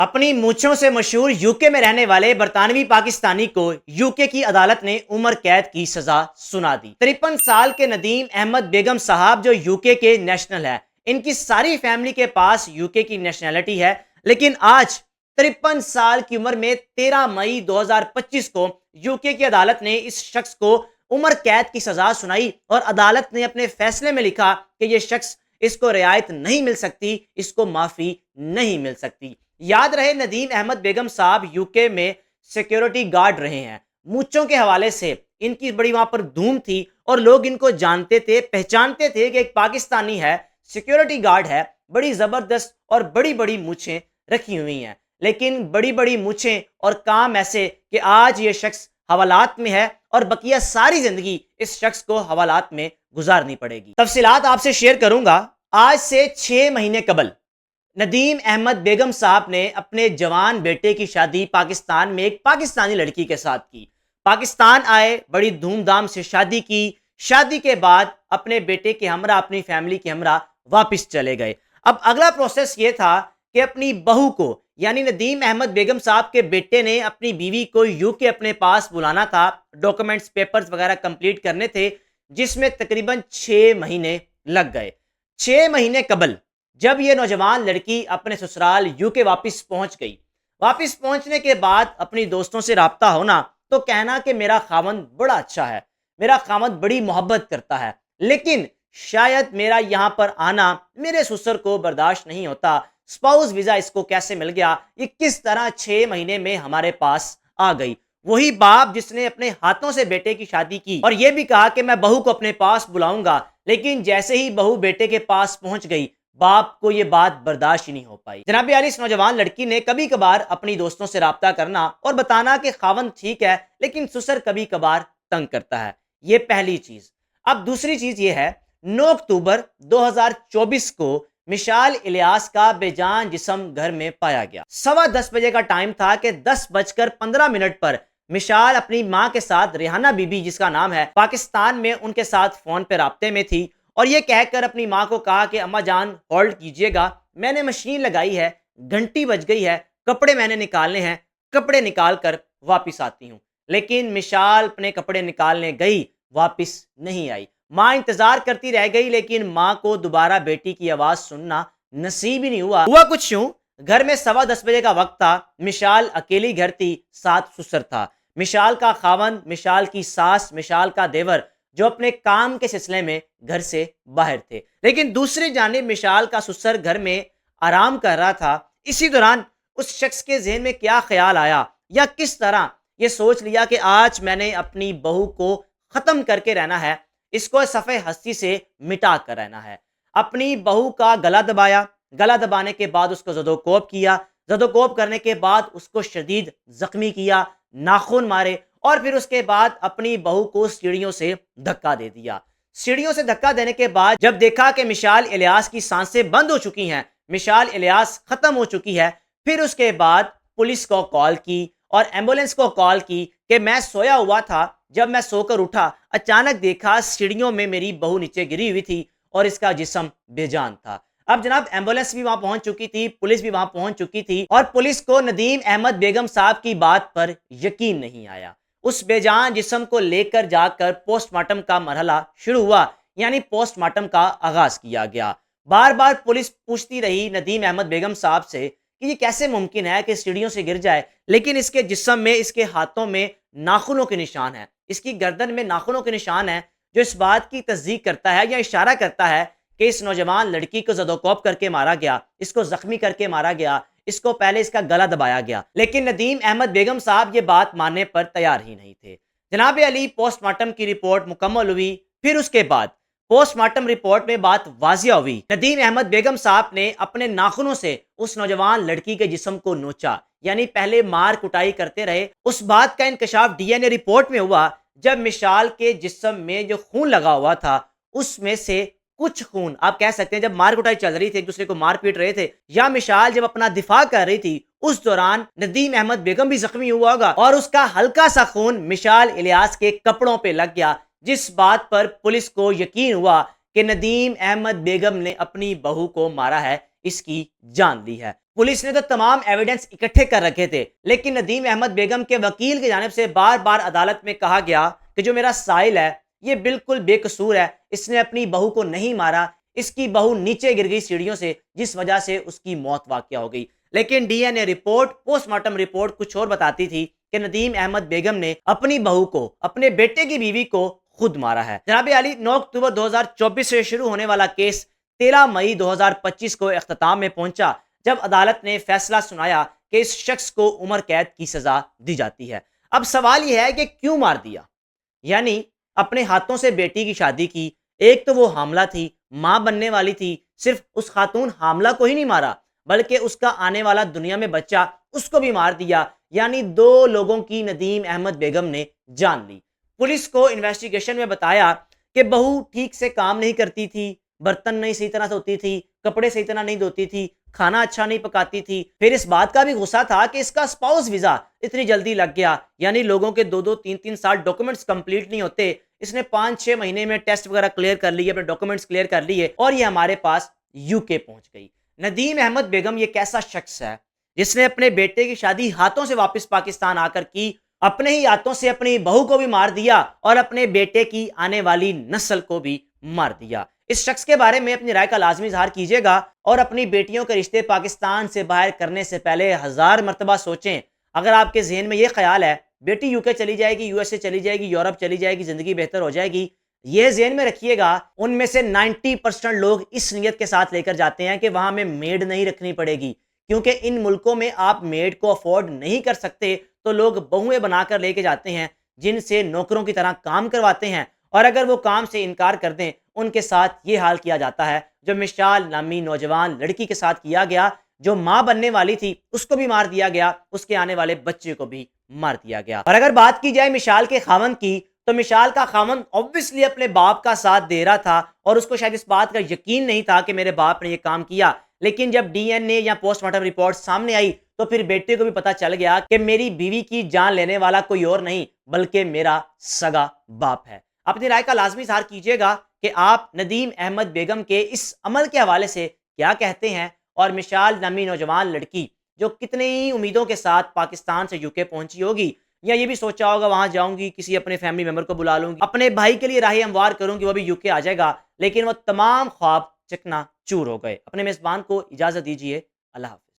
اپنی مونچھوں سے مشہور یوکے میں رہنے والے برطانوی پاکستانی کو یوکے کی عدالت نے عمر قید کی سزا سنا دی۔ 53 سال کے ندیم احمد بیگم صاحب جو یوکے کے نیشنل ہے، ان کی ساری فیملی کے پاس یوکے کی نیشنلٹی ہے، لیکن آج 53 سال کی عمر میں 13 مئی 2025 کو یوکے کی عدالت نے اس شخص کو عمر قید کی سزا سنائی، اور عدالت نے اپنے فیصلے میں لکھا کہ یہ شخص، اس کو رعایت نہیں مل سکتی، اس کو معافی نہیں مل سکتی۔ یاد رہے ندیم احمد بیگم صاحب یوکے میں سیکیورٹی گارڈ رہے ہیں۔ مونچھوں کے حوالے سے ان کی بڑی وہاں پر دھوم تھی، اور لوگ ان کو جانتے تھے، پہچانتے تھے کہ ایک پاکستانی ہے، سیکیورٹی گارڈ ہے، بڑی زبردست اور بڑی بڑی مونچھیں رکھی ہوئی ہیں۔ لیکن بڑی بڑی مونچھیں اور کام ایسے کہ آج یہ شخص حوالات میں ہے، اور بقیہ ساری زندگی اس شخص کو حوالات میں گزارنی پڑے گی۔ تفصیلات آپ سے شیئر کروں گا۔ آج سے 6 مہینے قبل ندیم احمد بیگم صاحب نے اپنے جوان بیٹے کی شادی پاکستان میں ایک پاکستانی لڑکی کے ساتھ کی۔ پاکستان آئے، بڑی دھوم دھام سے شادی کی۔ شادی کے بعد اپنے بیٹے کے ہمراہ، اپنی فیملی کے ہمراہ واپس چلے گئے۔ اب اگلا پروسیس یہ تھا کہ اپنی بہو کو، یعنی ندیم احمد بیگم صاحب کے بیٹے نے اپنی بیوی کو یوکے اپنے پاس بلانا تھا، ڈاکومنٹس پیپرز وغیرہ کمپلیٹ کرنے تھے، جس میں تقریباً 6 مہینے لگ گئے۔ 6 مہینے قبل جب یہ نوجوان لڑکی اپنے سسرال یوکے واپس پہنچ گئی، واپس پہنچنے کے بعد اپنی دوستوں سے رابطہ ہونا تو کہنا کہ میرا خاوند بڑا اچھا ہے، میرا خاوند بڑی محبت کرتا ہے، لیکن شاید میرا یہاں پر آنا میرے سسر کو برداشت نہیں ہوتا، سپاؤس ویزا اس کو کیسے مل گیا، یہ کس طرح 6 مہینے میں ہمارے پاس آ گئی۔ وہی باپ جس نے اپنے ہاتھوں سے بیٹے کی شادی کی اور یہ بھی کہا کہ میں بہو کو اپنے پاس بلاؤں گا، لیکن جیسے ہی بہو بیٹے کے پاس پہنچ گئی، باپ کو یہ بات برداشت ہی نہیں ہو پائی۔ جناب عالی، اس نوجوان لڑکی نے کبھی کبھار اپنی دوستوں سے رابطہ کرنا اور بتانا کہ خاوند ٹھیک ہے، لیکن سسر کبھی کبھار تنگ کرتا ہے۔ یہ پہلی چیز۔ اب دوسری چیز یہ ہے، 9 اکتوبر 2024 کو مشال الیاس کا بے جان جسم گھر میں پایا گیا۔ 10:15 بجے کا ٹائم تھا کہ 10:15 پر مشال اپنی ماں کے ساتھ، ریحانہ بی بی جس کا نام ہے، پاکستان میں ان کے ساتھ فون پہ رابطے میں تھی، اور یہ کہہ کر اپنی ماں کو کہا کہ اماں جان ہولڈ کیجئے گا، میں نے مشین لگائی ہے، گھنٹی بج گئی ہے، کپڑے میں نے نکالنے ہیں، کپڑے نکال کر واپس آتی ہوں۔ لیکن مشال اپنے کپڑے نکالنے گئی، واپس نہیں آئی۔ ماں انتظار کرتی رہ گئی، لیکن ماں کو دوبارہ بیٹی کی آواز سننا نصیب ہی نہیں ہوا۔ ہوا کچھ یوں، گھر میں 10:15 بجے کا وقت تھا، مشال اکیلی گھر تھی، ساتھ سسر تھا۔ مشال کا خاوند، مشال کی ساس، مشال کا دیور جو اپنے کام کے سلسلے میں گھر سے باہر تھے، لیکن دوسری جانب مشال کا سسر گھر میں آرام کر رہا تھا۔ اسی دوران اس شخص کے ذہن میں کیا خیال آیا، یا کس طرح یہ سوچ لیا کہ آج میں نے اپنی بہو کو ختم کر کے رہنا ہے، اس کو صفحہ ہستی سے مٹا کر رہنا ہے۔ اپنی بہو کا گلا دبایا، گلا دبانے کے بعد اس کو زدوکوب کیا، زدوکوب کرنے کے بعد اس کو شدید زخمی کیا، ناخن مارے، اور پھر اس کے بعد اپنی بہو کو سیڑھیوں سے دھکا دے دیا۔ سیڑھیوں سے دھکا دینے کے بعد جب دیکھا کہ مشال الیاس کی سانسیں بند ہو چکی ہیں، مشال الیاس ختم ہو چکی ہے، پھر اس کے بعد پولیس کو کال کی اور ایمبولنس کو کال کی کہ میں سویا ہوا تھا، جب میں سو کر اٹھا اچانک دیکھا سیڑھیوں میں میری بہو نیچے گری ہوئی تھی اور اس کا جسم بے جان تھا۔ اب جناب ایمبولنس بھی وہاں پہنچ چکی تھی، پولیس بھی وہاں پہنچ چکی تھی، اور پولیس کو ندیم احمد بیگم صاحب کی بات پر یقین نہیں آیا۔ اس بے جان جسم کو لے کر جا کر پوسٹ مارٹم کا مرحلہ شروع ہوا، یعنی پوسٹ مارٹم کا آغاز کیا گیا۔ بار بار پولیس پوچھتی رہی ندیم احمد بیگم صاحب سے کہ یہ کیسے ممکن ہے کہ سیڑھیوں سے گر جائے، لیکن اس کے جسم میں، اس کے ہاتھوں میں ناخنوں کے نشان ہیں، اس کی گردن میں ناخنوں کے نشان ہیں، جو اس بات کی تصدیق کرتا ہے یا اشارہ کرتا ہے کہ اس نوجوان لڑکی کو زدوکوب کر کے مارا گیا، اس کو زخمی کر کے مارا گیا، اس کو پہلے اس کا گلا دبایا گیا۔ لیکن ندیم احمد بیگم صاحب یہ بات ماننے پر تیار ہی نہیں تھے۔ جناب علی، پوسٹ مارٹم کی رپورٹ مکمل ہوئی، پھر اس کے بعد پوسٹ مارٹم رپورٹ میں بات واضح ہوئی۔ ندیم احمد بیگم صاحب نے اپنے ناخنوں سے اس نوجوان لڑکی کے جسم کو نوچا، یعنی پہلے مار کٹائی کرتے رہے۔ اس بات کا انکشاف ڈی این اے رپورٹ میں ہوا جب مشال کے جسم میں جو خون لگا ہوا تھا، اس میں سے کچھ خون، آپ کہہ سکتے ہیں جب مار کٹائی چل رہی تھی، ایک دوسرے کو مار پیٹ رہے تھے، یا مشال جب اپنا دفاع کر رہی تھی، اس دوران ندیم احمد بیگم بھی زخمی ہوا ہوگا، اور اس کا ہلکا سا خون مشال الیاس کے کپڑوں پہ لگ گیا، جس بات پر پولیس کو یقین ہوا کہ ندیم احمد بیگم نے اپنی بہو کو مارا ہے، اس کی جان لی ہے۔ پولیس نے تو تمام ایویڈنس اکٹھے کر رکھے تھے، لیکن ندیم احمد بیگم کے وکیل کی جانب سے بار بار عدالت میں کہا گیا کہ جو میرا سائل ہے یہ بالکل بے قصور ہے، اس نے اپنی بہو کو نہیں مارا، اس کی بہو نیچے گر گئی سیڑھیوں سے جس وجہ سے اس کی موت واقع ہو گئی۔ لیکن ڈی این اے رپورٹ، پوسٹ مارٹم رپورٹ کچھ اور بتاتی تھی کہ ندیم احمد بیگم نے اپنی بہو کو، اپنے بیٹے کی بیوی کو خود مارا ہے۔ جناب عالی، 9 اکتوبر 2024 سے شروع ہونے والا کیس 13 مئی 2025 کو اختتام میں پہنچا، جب عدالت نے فیصلہ سنایا کہ اس شخص کو عمر قید کی سزا دی جاتی ہے۔ اب سوال یہ ہے کہ کیوں مار دیا؟ یعنی اپنے ہاتھوں سے بیٹی کی شادی کی، ایک تو وہ حاملہ تھی، ماں بننے والی تھی، صرف اس خاتون حاملہ کو ہی نہیں مارا بلکہ اس کا آنے والا دنیا میں بچہ اس کو بھی مار دیا، یعنی 2 لوگوں کی ندیم احمد بیگم نے جان لی۔ پولیس کو انویسٹیگیشن میں بتایا کہ بہو ٹھیک سے کام نہیں کرتی تھی، برتن نہیں صحیح طرح سے ہوتی تھی، کپڑے صحیح طرح نہیں دھوتی تھی، کھانا اچھا نہیں پکاتی تھی۔ پھر اس بات کا بھی غصہ تھا کہ اس کا اسپاؤس ویزا اتنی جلدی لگ گیا، یعنی لوگوں کے 2 3 سال ڈاکومنٹس کمپلیٹ نہیں ہوتے، اس نے 5 6 مہینے میں ٹیسٹ وغیرہ کلیئر کر لیے، اپنے ڈاکومنٹس کلیئر کر لیے اور یہ ہمارے پاس یو کے پہنچ گئی۔ ندیم احمد بیگم یہ کیسا شخص ہے جس نے اپنے بیٹے کی شادی ہاتھوں سے واپس پاکستان آ کر کی، اپنے ہی ہاتھوں سے اپنی بہو کو بھی مار دیا اور اپنے بیٹے کی آنے والی نسل کو بھی مار دیا۔ اس شخص کے بارے میں اپنی رائے کا لازمی اظہار کیجیے گا اور اپنی بیٹیوں کے رشتے پاکستان سے باہر کرنے سے پہلے 1000 مرتبہ سوچیں۔ اگر آپ کے ذہن میں یہ خیال ہے بیٹی یو کے چلی جائے گی، یو ایس اے چلی جائے گی، یورپ چلی جائے گی، زندگی بہتر ہو جائے گی، یہ ذہن میں رکھیے گا ان میں سے 90% لوگ اس نیت کے ساتھ لے کر جاتے ہیں کہ وہاں ہمیں میڈ نہیں رکھنی پڑے گی، کیونکہ ان ملکوں میں آپ میڈ کو افورڈ نہیں کر سکتے تو لوگ بہویں بنا کر لے کے جاتے ہیں جن سے نوکروں کی طرح کام کرواتے ہیں، اور اگر وہ کام سے انکار کر دیں ان کے ساتھ یہ حال کیا جاتا ہے جو مشال نامی نوجوان لڑکی کے ساتھ کیا گیا، جو ماں بننے والی تھی اس کو بھی مار دیا گیا، اس کے آنے والے بچے کو بھی مار دیا گیا۔ اور اگر بات کی جائے مشال کے خاوند کی تو مشال کا خاوند obviously اپنے باپ کا ساتھ دے رہا تھا اور اس کو شاید اس بات کا یقین نہیں تھا کہ میرے باپ نے یہ کام کیا، لیکن جب ڈی این اے یا پوسٹ مارٹم رپورٹ سامنے آئی تو پھر بیٹے کو بھی پتا چل گیا کہ میری بیوی کی جان لینے والا کوئی اور نہیں بلکہ میرا سگا باپ ہے۔ اپنی رائے کا لازمی اظہار کیجیے گا کہ آپ ندیم احمد بیگم کے اس عمل کے حوالے سے کیا کہتے ہیں، اور مشال نامی نوجوان لڑکی جو کتنی ہی امیدوں کے ساتھ پاکستان سے یو کے پہنچی ہوگی، یا یہ بھی سوچا ہوگا وہاں جاؤں گی کسی اپنے فیملی ممبر کو بلا لوں گی، اپنے بھائی کے لیے راہ ہموار کروں گی، وہ بھی یو کے آ جائے گا، لیکن وہ تمام خواب چکنا چور ہو گئے۔ اپنے میزبان کو اجازت دیجیے، اللہ حافظ۔